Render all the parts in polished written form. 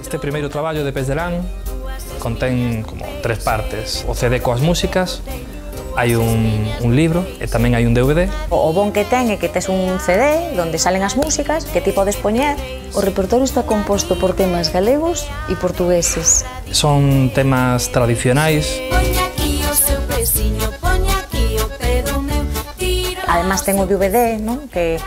Este primeiro traballo de Pés de Lán contén como 3 partes. O CD coas músicas, hai un libro e tamén hai un DVD. O bon que ten é que tes un CD onde salen as músicas que ti podes poñer. O repertorio está composto por temas galegos e portugueses. Son temas tradicionais. Ademais ten o DVD, non? Que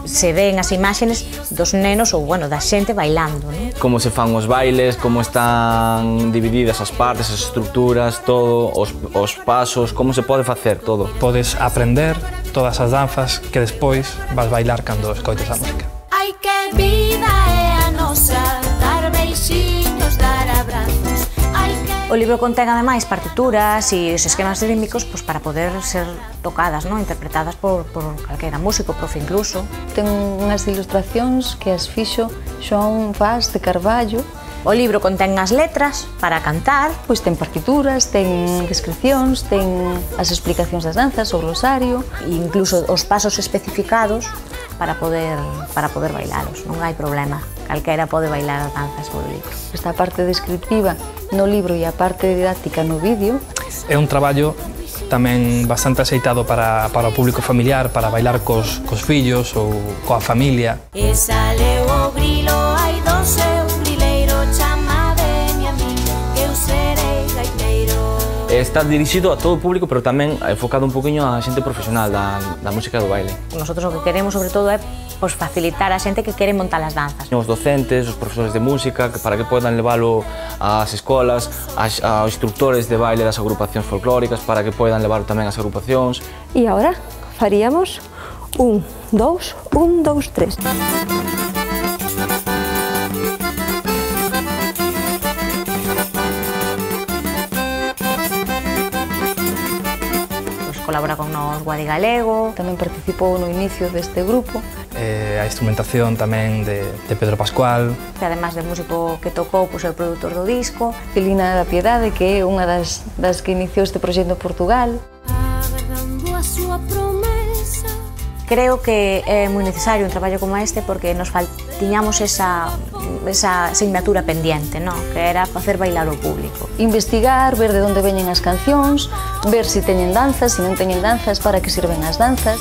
se ven as imaxes dos nenos ou, bueno, da xente bailando, non? Como se fan os bailes, como están divididas as partes, as estruturas, todo, os pasos, como se pode facer todo. Podes aprender todas as danzas que despois vas bailar cando escoites a música. Ai, que vida é a nosa, dar beixitos, dar abrazos. O libro contén ademais partituras e os esquemas rítmicos para poder ser tocadas, interpretadas por calquera músico, profe incluso. Ten unhas ilustracións que as fixo Xoán Vaz de Carballo. O libro contén as letras para cantar. Pois ten partituras, ten descripcións, ten as explicacións das danzas, o glosario. E incluso os pasos especificados para poder bailalos, non hai problema. Calquera pode bailar as danzas polo libro. Esta parte descriptiva no libro e a parte didáctica no vídeo. É un traballo tamén bastante aceitado para o público familiar, para bailar cos fillos ou coa familia. E sale o grilo, hai dos eu grileiro, chamade a mí, que eu serei gaiteiro. Está dirixido a todo o público, pero tamén enfocado un poquinho á xente profesional da música do baile. Nosotros o que queremos, sobre todo, é facilitar a xente que quere montar as danzas. Os docentes, os profesores de música, para que podan leválo ás escolas, aos instructores de baile das agrupacións folclóricas, para que podan leválo tamén ás agrupacións. E agora faríamos 1, 2, 1, 2, 3. Colabora con nos Guadi Galego. Tamén participou no inicio deste grupo. A instrumentación tamén de Pedro Pascual. Que además de músico que tocou, é o produtor do disco. Celina da Piedade, que é unha das que iniciou este proxecto en Portugal. Agardando a súa promesa. Creo que é moi necesario un traballo como este porque nos tiñamos esa asignatura pendiente, que era facer bailar o público. Investigar, ver de onde veñen as cancións, ver se teñen danzas, se non teñen danzas, para que sirven as danzas.